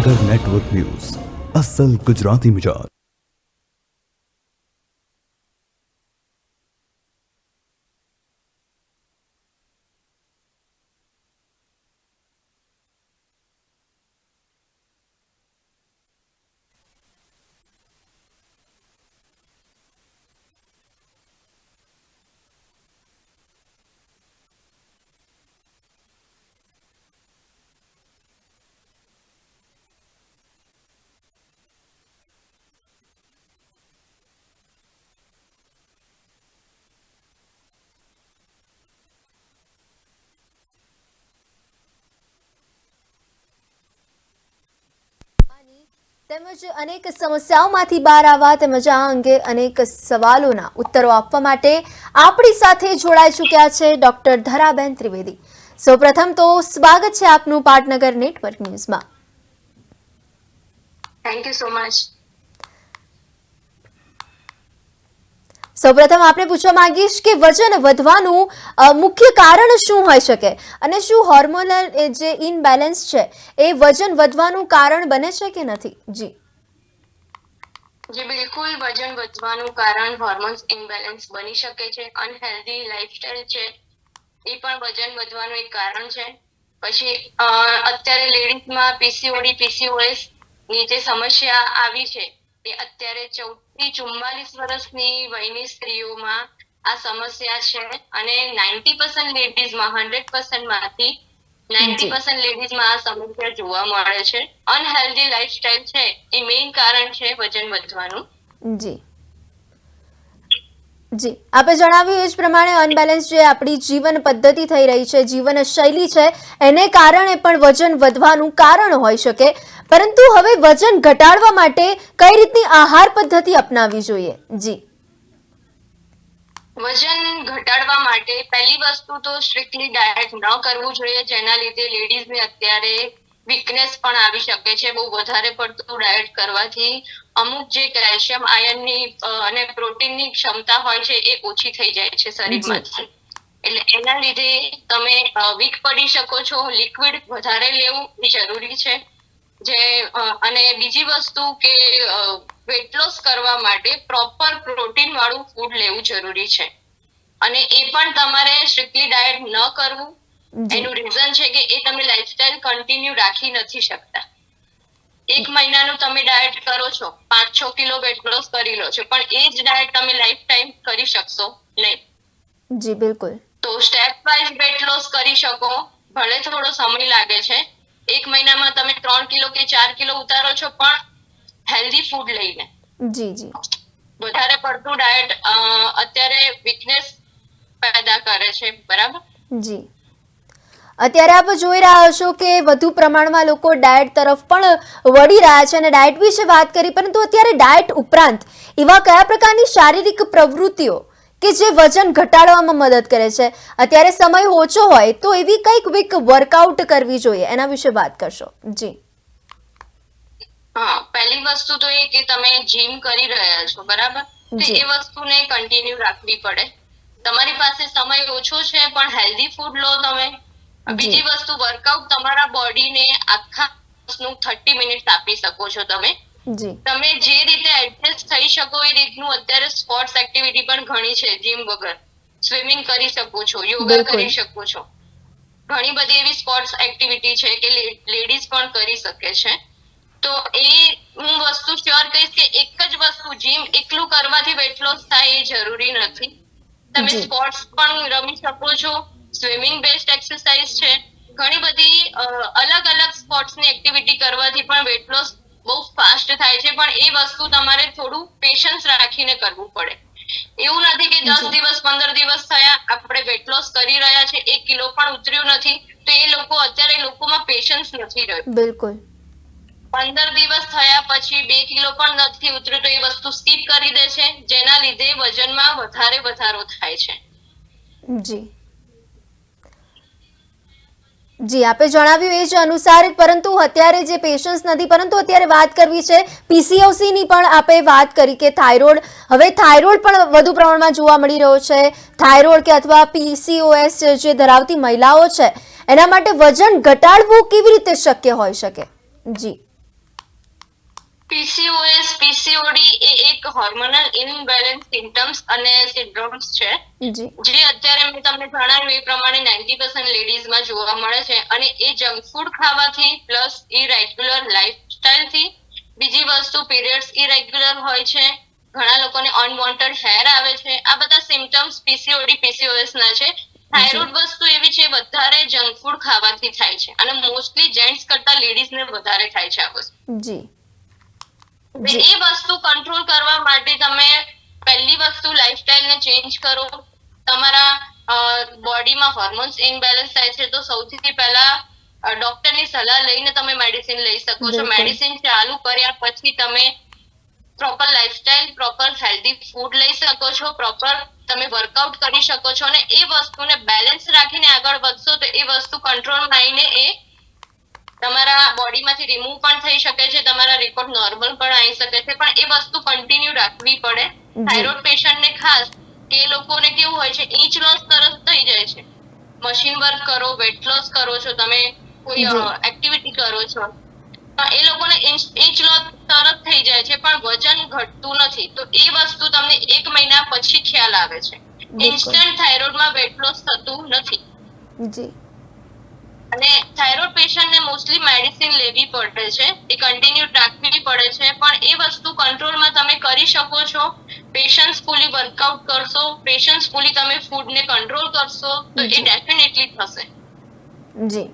પાટનગર network news અસલ ગુજરાતી મિજાજ। તેમજ અનેક સમસ્યાઓમાંથી બહાર આવવા તેમજ આ અંગે અનેક સવાલોના ઉત્તરો આપવા માટે આપણી સાથે જોડાઈ ચૂક્યા છે ડોક્ટર ધરાબેન ત્રિવેદી। સૌપ્રથમ તો સ્વાગત છે આપનું પાટનગર નેટવર્ક ન્યૂઝમાં। Thank you so much. સૌપ્રથમ આપણે પૂછવા માંગીશ કે વજન વધવાનું મુખ્ય કારણ શું હોઈ શકે અને શું હોર્મોનલ જે ઇનબેલેન્સ છે એ વજન વધવાનું કારણ બને છે કે નથી? જી બિલકુલ, વજન વધવાનું કારણ હોર્મોન્સ ઇમ્બેલેન્સ બની શકે છે। અનહેલ્ધી લાઇફસ્ટાઇલ છે એ પણ વજન વધવાનું એક કારણ છે। પછી અત્યારે લેડીઝમાં પીસીઓએસ ની જે સમસ્યા આવી છે એ અત્યારે 14 થી 44 વર્ષની વયની સ્ત્રીઓમાં આ સમસ્યા છે અને 90% લેડીઝમાં 100% માંથી 90% લેડીઝમાં આ સમસ્યા જોવા મળે છે। અનહેલ્ધી લાઇફસ્ટાઇલ છે એ મેઇન કારણ છે વજન વધવાનું। જી જી આપે જણાવ્યું એ જ પ્રમાણે અનબેલેન્સ જે આપણી જીવન પદ્ધતિ થઈ રહી છે, જીવન શૈલી છે, એને કારણે પણ વજન વધવાનું કારણ હોઈ શકે। પરંતુ હવે વજન ઘટાડવા માટે કઈ રીતની આહાર પદ્ધતિ અપનાવવી જોઈએ? જી વજન ઘટાડવા માટે પહેલી વસ્તુ તો સ્ટ્રિક્ટલી ડાયટ ન કરવું જોઈએ, જેના લીધે લેડીઝને અત્યારે વીકનેસ પણ આવી શકે છે। બહુ વધારે પડતું ડાયટ કરવાથી અમુક જે કેલ્શિયમ, આયર્નની અને પ્રોટીનની ક્ષમતા હોય છે એ ઓછી થઈ જાય છે શરીરમાંથી। એટલે એના લીધે તમે વીક પડી શકો છો। લિક્વિડ વધારે લેવું જરૂરી છે। અને બીજી વસ્તુ કે વેટ લોસ કરવા માટે પ્રોપર પ્રોટીન વાળું ફૂડ લેવું જરૂરી છે અને એ પણ તમારે સ્ટ્રિક્ટલી ડાયટ ન કરવું। એનું રીઝન છે કે એ તમે લાઇફસ્ટાઇલ કન્ટિન્યુ રાખી નથી શકતા। 1 મહિનાનું તમે ડાયટ કરો છો, 5-6 કિલો વેટ લોસ કરી લો છો, પણ એ જ ડાયટ તમે લાઈફ ટાઈમ કરી શકશો નહીં। જી બિલકુલ। તો સ્ટેપ વાઇઝ વેટ લોસ કરી શકો, ભલે થોડો સમય લાગે છે। 1 મહિનામાં તમે 3 કિલો કે 4 કિલો ઉતારો છો, પણ હેલ્ધી ફૂડ લઈને। જી જી વધારે પડતું ડાયટ અત્યારે વીકનેસ પેદા કરે છે, બરાબર? જી અત્યારે આપ જોઈ રહ્યા છો કે વધુ પ્રમાણમાં લોકો ડાયટ તરફ પણ વળી રહ્યા છે અને ડાયટ વિશે વાત કરી, પરંતુ અત્યારે ડાયટ ઉપરાંત એવા કયા પ્રકારની શારીરિક પ્રવૃત્તિઓ કે જે વજન ઘટાડવામાં મદદ કરે છે? અત્યારે સમય ઓછો હોય તો એવી કઈક વર્કઆઉટ કરવી જોઈએ, એના વિશે વાત કરશો? જી હા, પહેલી વસ્તુ તો એ કે તમે જીમ કરી રહ્યા છો, બરાબર? તો એ વસ્તુને કન્ટિન્યુ રાખવી પડે। તમારી પાસે સમય ઓછો છે પણ હેલ્ધી ફૂડ લો તમે। બીજી વસ્તુ, વર્કઆઉટ તમારા બોડીને આખા દિવસનું 30 મિનિટ્સ આપી શકો છો તમે। તમે જે રીતે એડજસ્ટ થઈ શકો એ રીતનું અત્યારે સ્પોર્ટ્સ એક્ટિવિટી પણ ઘણી છે જીમ વગર। સ્વિમિંગ કરી શકો છો, યોગા કરી શકો છો, ઘણી બધી એવી સ્પોર્ટ્સ એક્ટિવિટી છે કે લેડીઝ પણ કરી શકે છે। તો એ હું વસ્તુ શ્યોર કહીશ કે એક જ વસ્તુ જીમ એકલું કરવાથી વેટ લોસ થાય એ જરૂરી નથી। તમે સ્પોર્ટ્સ પણ રમી શકો છો, સ્વિમિંગ બેસ્ટ એક્સરસાઇઝ છે। ઘણી બધી અલગ અલગ સ્પોર્ટ્સની એક્ટિવિટી કરવાથી પણ વેટ લોસ બહુ ફાસ્ટ થાય છે, પણ એ વસ્તુ તમારે થોડું પેશન્સ રાખીને કરવું પડે। એવું નથી કે 10 દિવસ 15 દિવસ થયા આપણે વેટ લોસ કરી રહ્યા છે, 1 કિલો પણ ઉતર્યું નથી, તો એ લોકો અત્યારે લોકોમાં પેશન્સ નથી રહ્યો। બિલકુલ 15 દિવસ થયા પછી 2 કિલો પણ નથી ઉતર્યું તો એ વસ્તુ સ્કીપ કરી દે છે, જેના લીધે વજનમાં વધારો થાય છે। જી જી આપે જણાવ્યું એ જ અનુસાર, પરંતુ અત્યારે જે પેશન્સ નથી, પરંતુ અત્યારે વાત કરવી છે પીસીઓસી ની પણ આપે વાત કરી કે થાઇરોઇડ પણ વધુ પ્રમાણમાં જોવા મળી રહ્યો છે। થાઇરોઇડ કે અથવા પીસીઓએસ જે ધરાવતી મહિલાઓ છે એના માટે વજન ઘટાડવું કેવી રીતે શક્ય હોઈ શકે? જી પીસીઓએસ પીસીઓડી એ એક હોર્મોનલ ઇનબેલેન્સ સિમ્ટમ્સ અને સિન્ડ્રોમ્સ છે જી જે અત્યારે મેં તમને જણાવ્યું એ પ્રમાણે 90% લેડીઝમાં જોવા મળે છે અને એ જંક ફૂડ ખાવાથી પ્લસ ઇરેગ્યુલર લાઇફસ્ટાઇલથી. બીજી વસ્તુ પીરિયડ્સ ઇરેગ્યુલર હોય છે, ઘણા લોકોને અનવોન્ટેડ હેર આવે છે. આ બધા સિમ્ટમ્સ પીસીઓડી પીસીઓએસ ના છે. થાઇરોઇડ વસ્તુ એવી છે વધારે જંક ફૂડ ખાવાથી થાય છે અને મોસ્ટલી જેન્ટ્સ કરતા લેડીઝ ને વધારે થાય છે આ વસ્તુ. જી એ વસ્તુ કંટ્રોલ કરવા માટે તમે પહેલી વસ્તુ લાઇફસ્ટાઇલ ને ચેન્જ કરો. તમારા બોડીમાં હોર્મોન્સ ઇનબેલેન્સ થાય છે તો સૌથી પહેલા ડોક્ટરની સલાહ લઈને તમે મેડિસિન લઈ શકો છો. બિલકુલ. મેડિસિન ચાલુ કર્યા પછી તમે proper lifestyle proper healthy food લઈ શકો છો, પ્રોપર તમે વર્કઆઉટ કરી શકો છો અને એ વસ્તુને બેલેન્સ રાખીને આગળ વધશો તો એ વસ્તુ કંટ્રોલમાં આવીને એ તમારા બોડીમાંથી રિમૂવ પણ થઈ શકે છે, તમારા રિપોર્ટ નોર્મલ પણ આવી શકે છે, પણ એ વસ્તુ કન્ટિન્યુ રાખવી પડે. થાઇરોઇડ પેશન્ટને ખાસ કે એ લોકોને કેવું હોય છે ઇંચ લોસ તરત થઈ જાય છે. મશીન વર્ક કરો, વેટ લોસ કરો છો, તમે કોઈ એક્ટિવિટી કરો છો, એ લોકોને ઇંચ લોસ તરત થઈ જાય છે પણ વજન ઘટતું નથી. તો એ વસ્તુ તમને 1 મહિના પછી ખ્યાલ આવે છે. ઇન્સ્ટન્ટ થાઇરોઇડમાં વેટ લોસ થતું નથી જી અને થાઇરોઇડ પેશન્ટને મોસ્ટલી મેડિસિન લેવી પડે છે, એ કન્ટિન્યુ રાખવી પડે છે, પણ એ વસ્તુ કંટ્રોલમાં તમે કરી શકો છો. પેશન્સફુલી વર્કઆઉટ કરશો, પેશન્સફુલી તમે ફૂડને કંટ્રોલ કરશો તો એ ડેફિનેટલી થશે. જી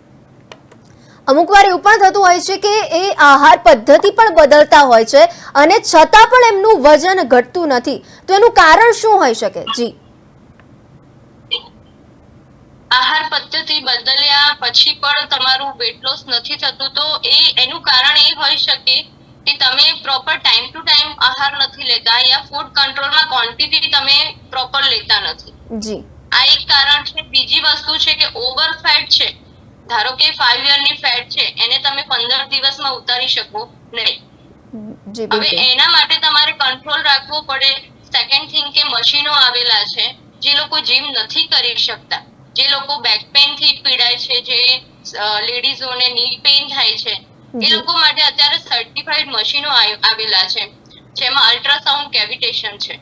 અમુક વાર એવું પણ થતું હોય છે કે એ આહાર પદ્ધતિ પણ બદલતા હોય છે અને છતાં પણ એમનું વજન ઘટતું નથી, તો એનું કારણ શું હોઈ શકે? જી આહાર પદ્ધતિ બદલ્યા પછી પણ તમારું વેટ લોસ નથી થતું તો એનું કારણ એ હોઈ શકે કે તમે પ્રોપર ટાઈમ ટુ ટાઈમ આહાર નથી લેતા યા ફૂડ કંટ્રોલમાં ક્વોન્ટિટી તમે પ્રોપર લેતા નથી. જી આ એક કારણ છે. બીજી વસ્તુ છે કે ઓવર ફેટ છે. ધારો કે 5 યરની ફેટ છે એને તમે 15 દિવસમાં ઉતારી શકો નહીં. જી હવે એના માટે તમારે કંટ્રોલ રાખવો પડે. સેકન્ડ થિંગ કે મશીનો આવેલા છે, જે લોકો જીમ નથી કરી શકતા, જે લોકો બેક પેઇન થી પીડાય છે, જે લેડીઝોને ની પેઇન થાય છે, એ લોકો માટે અત્યારે સર્ટિફાઈડ મશીનો આવેલા છે જેમાં અલ્ટ્રાસાઉન્ડ કેવિટેશન છે.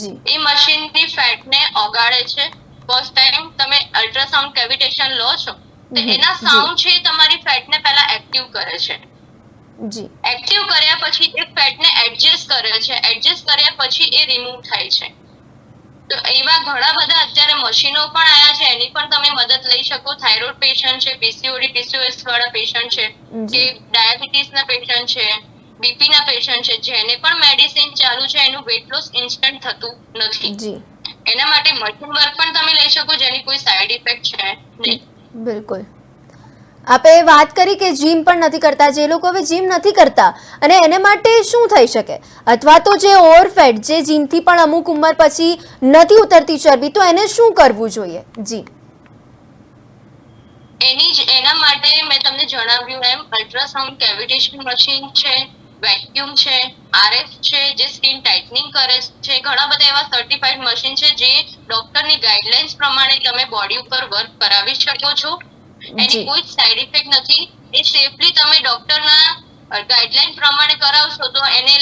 જી એ મશીનની ફેટને ઓગાળે છે. ફર્સ્ટ ટાઈમ તમે અલ્ટ્રાસાઉન્ડ કેવિટેશન લો છો તો એના સાઉન્ડ છે તમારી ફેટને પહેલા એક્ટિવ કરે છે. જી એક્ટિવ કર્યા પછી એ ફેટને એડજસ્ટ કરે છે, એડજસ્ટ કર્યા પછી એ રિમૂવ થાય છે. તો એવા ઘણા બધા અત્યારે મશીનો પણ આયા છે, એની પણ તમે મદદ લઈ શકો. થાઇરોઇડ પેશન્ટ છે, પીસીઓડી પીસીઓએસ વાળા પેશન્ટ છે, કે ડાયાબિટીસ ના પેશન્ટ છે, બીપી ના પેશન્ટ છે, જેને પણ મેડિસિન ચાલુ છે એનું વેટ લોસ ઇન્સ્ટન્ટ થતું નથી. જી એના માટે મશીન વર્ક પણ તમે લઈ શકો જેની કોઈ સાઈડ ઇફેક્ટ છે નહીં. બિલકુલ. આપે વાત કરી કે જીમ પણ નથી કરતા, જે લોકો હવે જીમ નથી કરતા અને એને માટે શું થઈ શકે, અથવા તો જે ઓવરફેટ, જે જીમથી પણ અમુક ઉંમર પછી નથી ઉતરતી ચરબી, તો એને શું કરવું જોઈએ? જી એના માટે મેં તમને જણાવ્યું એમ અલ્ટ્રાસાઉન્ડ કેવિટેશન મશીન છે, વેક્યુમ છે, આરએફ છે જે સ્કિન ટાઇટનિંગ કરે છે. ઘણા બધા એવા સર્ટિફાઈડ મશીન છે જે ડોક્ટરની ગાઈડલાઇન્સ પ્રમાણે તમે બોડી ઉપર વર્ક કરાવી શકો છો. એની કોઈ સાઈડ ઇફેક્ટ નથી. એ સેફલી તમે ડોક્ટરના ગાઈડલાઇન પ્રમાણે કરાવશો તો એને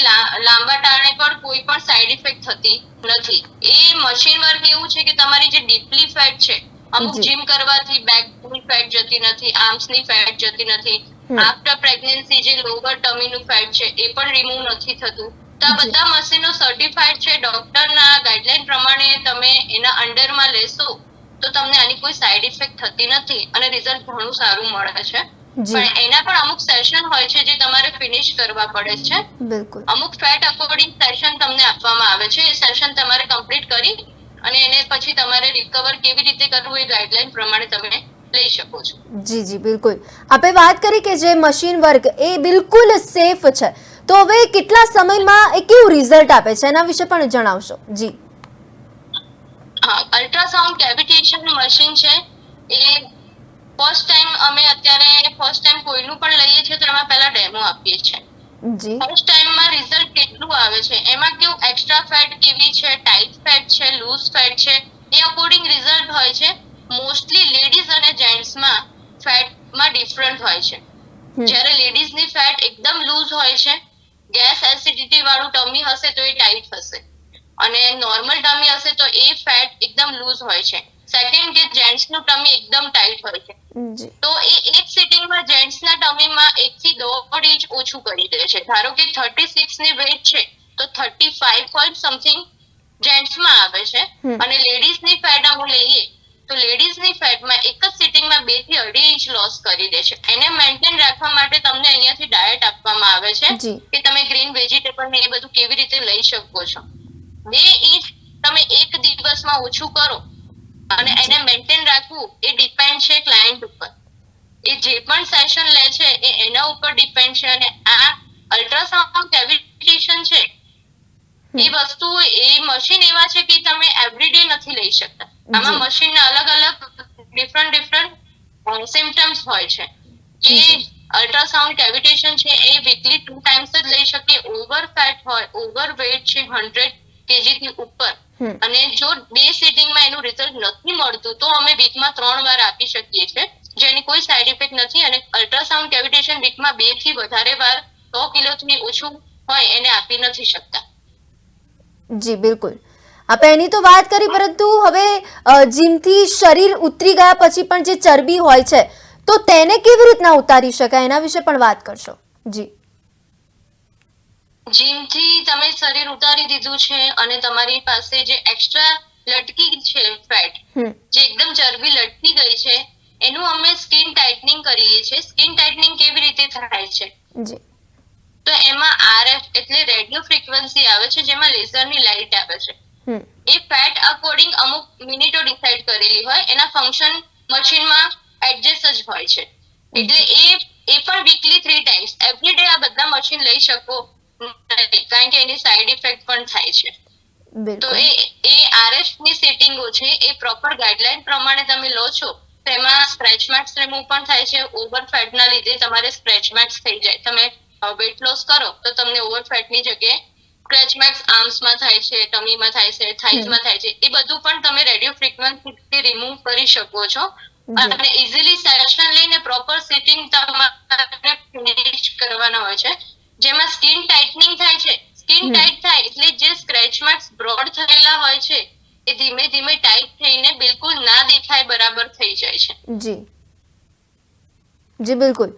લાંબા ટાણે પણ કોઈ પણ સાઈડ ઇફેક્ટ થતી નથી. એ મશીન વર્ક એવું છે કે તમારી જે ડીપલી ફેટ છે, અમુક જીમ કરવાથી બેકની ફેટ જતી નથી, આર્મ્સની ફેટ જતી નથી, આફ્ટર પ્રેગ્નન્સી જે લોવર ટમીનું ફેટ છે એ પણ રિમૂવ નથી થતું. તો આ બધા મશીનો સર્ટિફાઈડ છે. ડોક્ટરના ગાઈડલાઈન પ્રમાણે તમે એના અંડરમાં લેશો તો તમને આની કોઈ સાઈડ ઇફેક્ટ થતી નથી અને રિઝલ્ટ ઘણું સારું મળે છે. પણ એના પણ અમુક સેશન હોય છે જે તમારે ફિનિશ કરવા પડે છે. બિલકુલ. અમુક ફેટ અકોર્ડિંગ સેશન તમને આપવામાં આવે છે. એ સેશન તમારે કમ્પ્લીટ કરી અને એને પછી તમારે રિકવર કેવી રીતે કરવું એ ગાઈડલાઈન પ્રમાણે તમે લઈ શકો છો. જી જી બિલકુલ. આપે વાત કરી કે જે મશીન વર્ક એ બિલકુલ સેફ છે, તો હવે કેટલા સમયમાં એ કેવું રિઝલ્ટ આપે છે એના વિશે પણ જણાવશો? જી હા, અલ્ટ્રાસાઉન્ડ કેવિટેશન મશીન છે એ ફર્સ્ટ ટાઈમ કોઈનું પણ લઈએ છીએ તો એમાં પહેલા ડેમો આપીએ છીએ. જી ફર્સ્ટ ટાઈમમાં રિઝલ્ટ કેટલું આવે છે એમાં કેવું એક્સ્ટ્રા ફેટ કેવી છે, ટાઈટ ફેટ છે, લૂઝ ફેટ છે, એ અકોર્ડિંગ રિઝલ્ટ હોય છે. મોસ્ટલી લેડીઝ અને જેન્ટ્સમાં ફેટમાં ડિફરન્ટ હોય છે. જ્યારે લેડીઝની ફેટ એકદમ લૂઝ હોય છે, ગેસ એસિડિટી વાળું ટમી હશે તો એ ટાઈટ હશે, અને નોર્મલ ટમી હશે તો એ ફેટ એકદમ લૂઝ હોય છે. સેકન્ડ કે જેન્ટ્સ નું ટમી એકદમ ટાઈટ હોય છે, જી તો એ એક સિટિંગમાં જેન્ટ્સ ના ટમીમાં 1 થી 1.5 ઇંચ ઓછું કરી દે છે. ધારો કે 36 ની વેટ છે તો 35 પોઈન્ટ સમથિંગ જેન્ટ્સ માં આવે છે, અને લેડીઝ ની ફેટ અમે લઈએ તો લેડીઝ ની ફેટમાં એક જ સિટિંગમાં 2 થી 2.5 ઇંચ લોસ કરી દે છે. એને મેન્ટેન રાખવા માટે તમને અહીંયાથી ડાયટ આપવામાં આવે છે જી કે તમે ગ્રીન વેજીટેબલ ને એ બધું કેવી રીતે લઈ શકો છો. 2 ઇંચ તમે એક દિવસમાં ઓછું કરો, અને એને મેન્ટેન રાખવું એ ડિપેન્ડ છે ક્લાયન્ટ ઉપર. એ જે પણ સેશન લે છે એ એના ઉપર ડિપેન્ડ છે. અને આ અલ્ટ્રાસાઉન્ડ કેવિટેશન છે એ વસ્તુ, એ મશીન એવા છે કે તમે એવરીડે નથી લઈ શકતા. આમાં મશીનના અલગ અલગ ડિફરન્ટ સિમ્ટમ્સ હોય છે. કે અલ્ટ્રાસાઉન્ડ કેવિટેશન છે એ વીકલી 2 ટાઈમ્સ જ લઈ શકીએ. ઓવર ફેટ હોય, ઓવર વેટ છે 100 kg થી ઉપર, અને જો 2 સિટિંગમાં એનું રિઝલ્ટ નથી મળતું તો અમે વીકમાં 3 વાર આપી શકીએ છીએ, જેની કોઈ સાઈડ ઇફેક્ટ નથી. અને અલ્ટ્રાસાઉન્ડ કેવિટેશન વીકમાં 2 થી વધારે વાર 100 કિલોથી ઓછું હોય એને આપી નથી શકતા. જી બિલકુલ, આપણે એની તો વાત કરી, પરંતુ હવે જીમથી શરીર ઉતરી ગયા પછી પણ જે ચરબી હોય છે તો તેને કેવી રીતના ઉતારી શકાય, એના વિશે પણ વાત કરશો. જી જીમથી તમે શરીર ઉતારી દીધું છે અને તમારી પાસે જે એક્સ્ટ્રા લટકી છે ફેટ, જે એકદમ ચરબી લટકી ગઈ છે, એનું અમે સ્કિન ટાઇટનિંગ કરીએ છીએ. સ્કિન ટાઇટનિંગ કેવી રીતે થાય છે? જી તો એમાં RF એટલે રેડિયો ફ્રીક્વન્સી આવે છે, જેમાં લેઝરની લાઇટ આવે છે. એ ફેટ અકોર્ડિંગ અમુક મિનિટો ડિસાઇડ કરેલી હોય, એના ફંક્શન મશીનમાં એડજસ્ટ જ હોય છે. એટલે એ પણ વીકલી 3 ટાઈમ્સ એવરીડે આ બધા મશીન લઈ શકો નહીં, કારણ કે એની સાઈડ ઇફેક્ટ પણ થાય છે. તો એ RF ની સેટિંગો છે, એ પ્રોપર ગાઈડલાઈન પ્રમાણે તમે લો છો તો એમાં સ્ક્રેચ માર્ક્સ રિમૂવ પણ થાય છે. ઓવર ફેટના લીધે તમારે સ્ક્રેચ માર્ક્સ થઈ જાય. તમે વેટ લોસ કરો તો તમને ઓવર ફેટની જગ્યાએ સ્ક્રેચ માર્ક્સ આર્મ્સમાં થાય છે, ટમીમાં થાય છે, થાઇઝમાં થાય છે. એ બધું પણ તમે રેડિયો ફ્રીક્વન્સીથી રિમૂવ કરી શકો છો, અને ઇઝીલી સેશન લઈને પ્રોપર સિટિંગ તમારે ફિનિશ કરવાના હોય છે, જેમાં સ્કિન ટાઇટનિંગ થાય છે. સ્કિન ટાઇટ થાય એટલે જે સ્ક્રેચ માર્ક્સ બ્રોડ થયેલા હોય છે એ ધીમે ધીમે ટાઇટ થઈને બિલકુલ ના દેખાય બરાબર થઈ જાય છે. જી જી બિલકુલ,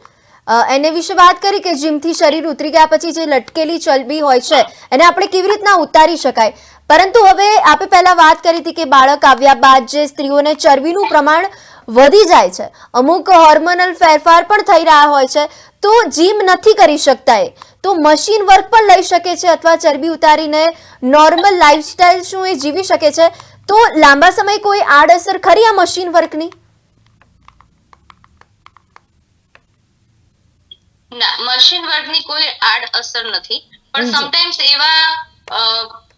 એને વિશે વાત કરી કે જીમથી શરીર ઉતરી ગયા પછી જે લટકેલી ચરબી હોય છે એને આપણે કેવી રીતના ઉતારી શકાય. પરંતુ હવે આપણે પહેલા વાત કરી હતી કે બાળક આવ્યા બાદ જે સ્ત્રીઓને ચરબીનું પ્રમાણ વધી જાય છે, અમુક હોર્મોનલ ફેરફાર પણ થઈ રહ્યા હોય છે, તો જીમ નથી કરી શકતા, એ તો મશીન વર્ક પણ લઈ શકે છે અથવા ચરબી ઉતારીને નોર્મલ લાઈફસ્ટાઈલ શું એ જીવી શકે છે. તો લાંબા સમય કોઈ આડઅસર ખરી આ મશીન વર્કની? ના, મશીન વર્કની કોઈ આડઅસર નથી, પણ સમટાઈમ્સ એવા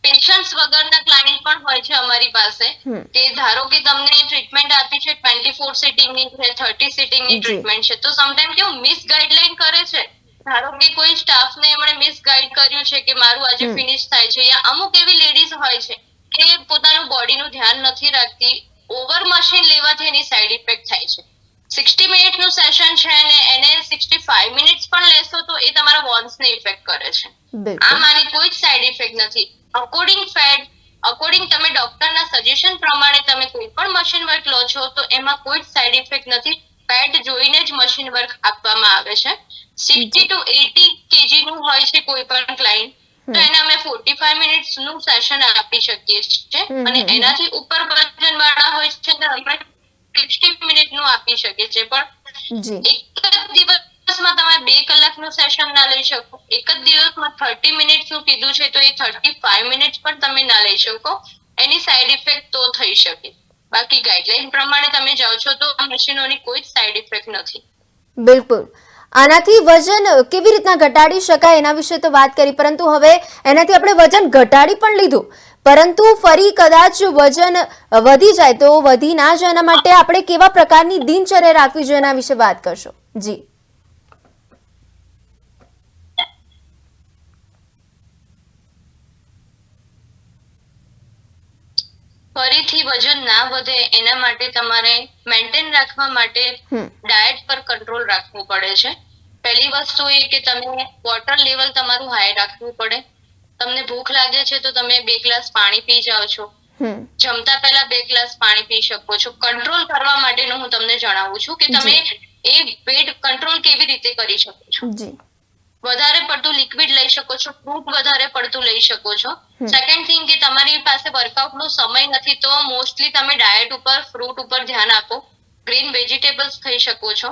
પેશન્સ વગરના ક્લાયન્ટ પણ હોય છે અમારી પાસે કે ધારો કે તમને ટ્રીટમેન્ટ આપી છે 24 સિટિંગની છે, 30 સિટિંગની ટ્રીટમેન્ટ છે, તો સમટાઈમ કેવું મિસ ગાઈડલાઈન કરે છે. ધારો કે કોઈ સ્ટાફને એમણે મિસ ગાઈડ કર્યું છે કે મારું આજે ફિનિશ થાય છે, યા અમુક એવી લેડીઝ હોય છે કે પોતાનું બોડીનું ધ્યાન નથી રાખતી. ઓવર મશીન લેવાથી એની સાઈડ ઇફેક્ટ થાય છે. 60 મિનિટનું સેશન છે અને એને 65 મિનિટ્સ પણ લેશો તો એ તમારા બોન્સને ઇફેક્ટ કરે છે. આમ આની કોઈ જ સાઈડ ઇફેક્ટ નથી. અકોર્ડિંગ ફેટ, અકોર્ડિંગ તમે ડોક્ટરના સજેશન પ્રમાણે તમે કોઈ પણ મશીન વર્ક લો છો તો એમાં કોઈ જ સાઈડ ઇફેક્ટ નથી. ફેટ જોઈને જ મશીન વર્ક આપવામાં આવે છે. 60 to 80 kg નું હોય છે કોઈ પણ ક્લાયન્ટ, તો એને અમે 45 મિનિટ્સનું સેશન આપી શકીએ છીએ, અને એનાથી ઉપર વજન વાળા હોય છે તો અમે 60 મિનિટનું આપી શકીએ છીએ. પણ એક જ દિવસમાં તમે 2 કલાકનું સેશન ના લઈ શકો. એક જ દિવસમાં 30 મિનિટ્સનું કીધું છે તો એ 35 મિનિટ્સ પણ તમે ના લઈ શકો. એની સાઈડ ઇફેક્ટ તો થઈ શકે. બાકી ગાઈડલાઈન પ્રમાણે તમે જાઓ છો તો આ મશીનોની કોઈ જ સાઈડ ઇફેક્ટ નથી. બિલકુલ. આનાથી વજન કેવી રીતના ઘટાડી શકાય એના વિશે તો વાત કરી, પરંતુ હવે એનાથી આપણે વજન ઘટાડી પણ લીધું, પરંતુ ફરી કદાચ વજન વધી જાય તો વધી ના જાય એના માટે આપણે કેવા પ્રકારની દિનચર્યા રાખવી જોઈએ એના વિશે વાત કરશો. જી ફરીથી વજન ના વધે એના માટે તમારે મેન્ટેન રાખવા માટે ડાયટ પર કંટ્રોલ રાખવું પડે છે. પહેલી વસ્તુ એ કે તમે વોટર લેવલ તમારું હાઈ રાખવું પડે. તમને ભૂખ લાગે છે તો તમે 2 ગ્લાસ પાણી પી જાઓ છો. જમતા પહેલા 2 ગ્લાસ પાણી પી શકો છો. કંટ્રોલ કરવા માટેનું હું તમને જણાવું છું કે તમે એ વેટ કંટ્રોલ કેવી રીતે કરી શકો છો. વધારે પડતું લિક્વિડ લઈ શકો છો, ફ્રૂટ વધારે પડતું લઈ શકો છો. સેકન્ડ થિંગ કે તમારી પાસે વર્કઆઉટનો સમય નથી તો મોસ્ટલી તમે ડાયટ ઉપર, ફ્રૂટ ઉપર ધ્યાન આપો. ગ્રીન વેજીટેબલ્સ ખાઈ શકો છો.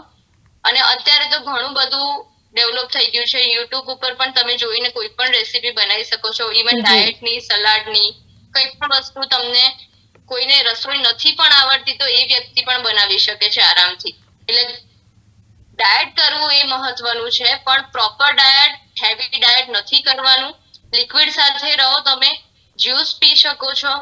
અને અત્યારે તો ઘણું બધું ડેવલપ થઈ ગયું છે. યુટ્યુબ ઉપર પણ તમે જોઈને કોઈ પણ રેસીપી બનાવી શકો છો. ઇવન ડાયટની, સલાડની, કઈ પણ વસ્તુ તમને કોઈને રસોઈ નથી પણ આવડતી તો એ વ્યક્તિ પણ બનાવી શકે છે આરામથી. એટલે ડાયટ કરવું એ મહત્વનું છે, પણ પ્રોપર ડાયટ, હેવી ડાયટ નથી કરવાનું. લિક્વિડ સાથે રહો. તમે જ્યુસ પી શકો છો,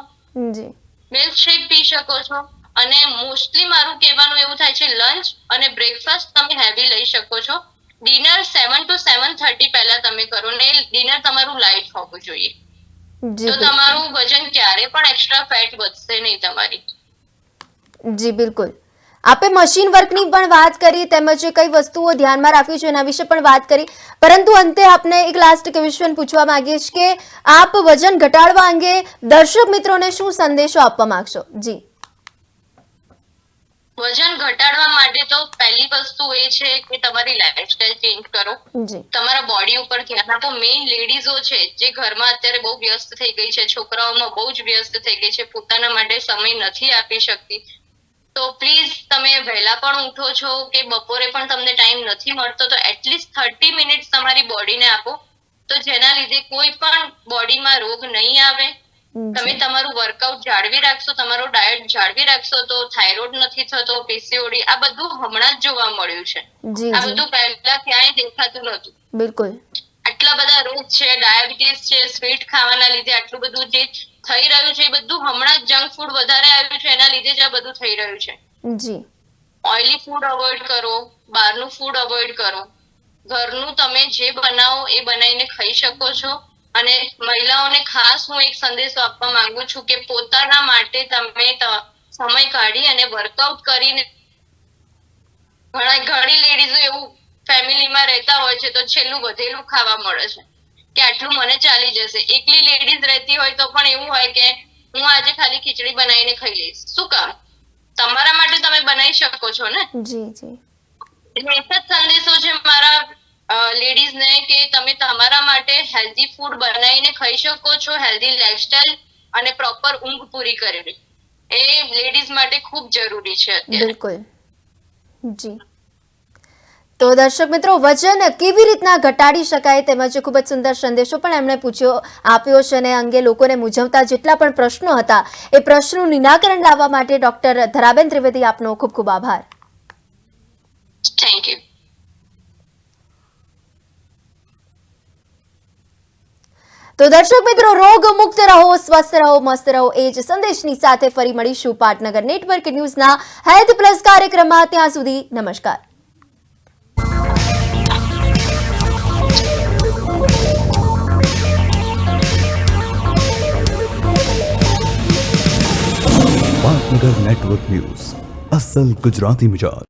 મિલ્કશેક પી શકો છો. અને મોસ્ટલી મારું કહેવાનું એવું થાય છે લંચ અને બ્રેકફાસ્ટ તમે હેવી લઈ શકો છો. ડિનર 7 to 7:30 પહેલા તમે કરો ને ડિનર તમારું લાઇટ હોવું જોઈએ. તો તમારું વજન ક્યારે પણ એક્સ્ટ્રા ફેટ વધશે નહીં તમારી. જી બિલકુલ. આપે મશીન વર્કની પણ વાત કરી, તેમજ કઈ વસ્તુઓ ધ્યાનમાં રાખવી છે એના વિશે પણ વાત કરી, પરંતુ અંતે આપને એક લાસ્ટ ક્વેશ્ચન પૂછવા માંગીએ છીએ કે આપ વજન ઘટાડવા અંગે દર્શક મિત્રોને શું સંદેશો આપવા માંગશો? જી. વજન ઘટાડવા માટે તો પહેલી વસ્તુ એ છે કે તમારી લાઈફસ્ટાઈલ ચેન્જ કરો. તમારા બોડી ઉપર ધ્યાન આપો. મેઇન લેડીઝો છે જે ઘરમાં અત્યારે બહુ વ્યસ્ત થઈ ગઈ છે, છોકરાઓમાં બહુ જ વ્યસ્ત થઈ ગઈ છે, પોતાના માટે સમય નથી આપી શકતી. તો પ્લીઝ તમે વહેલા પણ ઉઠો છો કે બપોરે પણ તમને ટાઈમ નથી મળતો તો એટલીસ્ટ 30 મિનિટ્સ તમારી બોડીને આપો. તો જેના લીધે કોઈ પણ બોડીમાં રોગ નહીં આવે. તમે તમારું વર્કઆઉટ જાળવી રાખશો, તમારો ડાયટ જાળવી રાખશો તો થાઇરોઇડ નથી થતો, પીસીઓડી, આ બધું હમણાં જ જોવા મળ્યું છે. આ બધું પહેલા ક્યાંય દેખાતું નહોતું. બિલકુલ. આટલા બધા રોગ છે, ડાયાબિટીસ છે, સ્વીટ ખાવાના લીધે આટલું બધું જે થઈ રહ્યું છે એ બધું હમણાં જ જંક ફૂડ વધારે આવ્યું છે એના લીધે જ આ બધું થઈ રહ્યું છે. ઓઇલી ફૂડ અવોઇડ કરો, બહારનું ફૂડ અવોઇડ કરો. ઘરનું તમે જે બનાવો એ બનાવીને ખાઈ શકો છો. અને મહિલાઓને ખાસ હું એક સંદેશો આપવા માંગુ છું કે પોતાના માટે તમે સમય કાઢી અને વર્કઆઉટ કરીને, ઘણી લેડીઝો એવું ફેમિલીમાં રહેતા હોય છે તો છેલ્લું વધેલું ખાવા મળે છે કે આટલું મને ચાલી જશે. એકલી લેડીઝ રહેતી હોય તો પણ એવું હોય કે હું આજે ખાલી ખીચડી બનાવીને ખાઈ લઈશ. શું કામ? તમારા માટે તમે બનાવી શકો છો ને. એટલે એક જ સંદેશો છે મારા લેડીઝને કે તમે તમારા માટે હેલ્ધી ફૂડ બનાવીને ખાઈ શકો છો. હેલ્ધી લાઈફસ્ટાઈલ અને પ્રોપર ઊંઘ પૂરી કરેલી એ લેડીઝ માટે ખૂબ જરૂરી છે અત્યારે. બિલકુલ. જી. તો દર્શક મિત્રો, વજન કેવી રીતના ઘટાડી શકાય તેમજ ખૂબ જ સુંદર સંદેશો પણ એમણે આપ્યો છે અને અંગે લોકોને મૂંઝવતા જેટલા પણ પ્રશ્નો હતા એ પ્રશ્નનું નિરાકરણ લાવવા માટે ડોક્ટર ધરાબેન ત્રિવેદી આપનો ખૂબ ખૂબ આભાર. Thank you. તો દર્શક મિત્રો, રોગ મુક્ત રહો, સ્વસ્થ રહો, મસ્ત રહો એ જ સંદેશની સાથે ફરી મળીશું પાટનગર નેટવર્ક ન્યૂઝના હેલ્થ પ્લસ કાર્યક્રમમાં. ત્યાં સુધી નમસ્કાર. પાટનગર નેટવર્ક ન્યૂઝ, અસલ ગુજરાતી મિજાજ.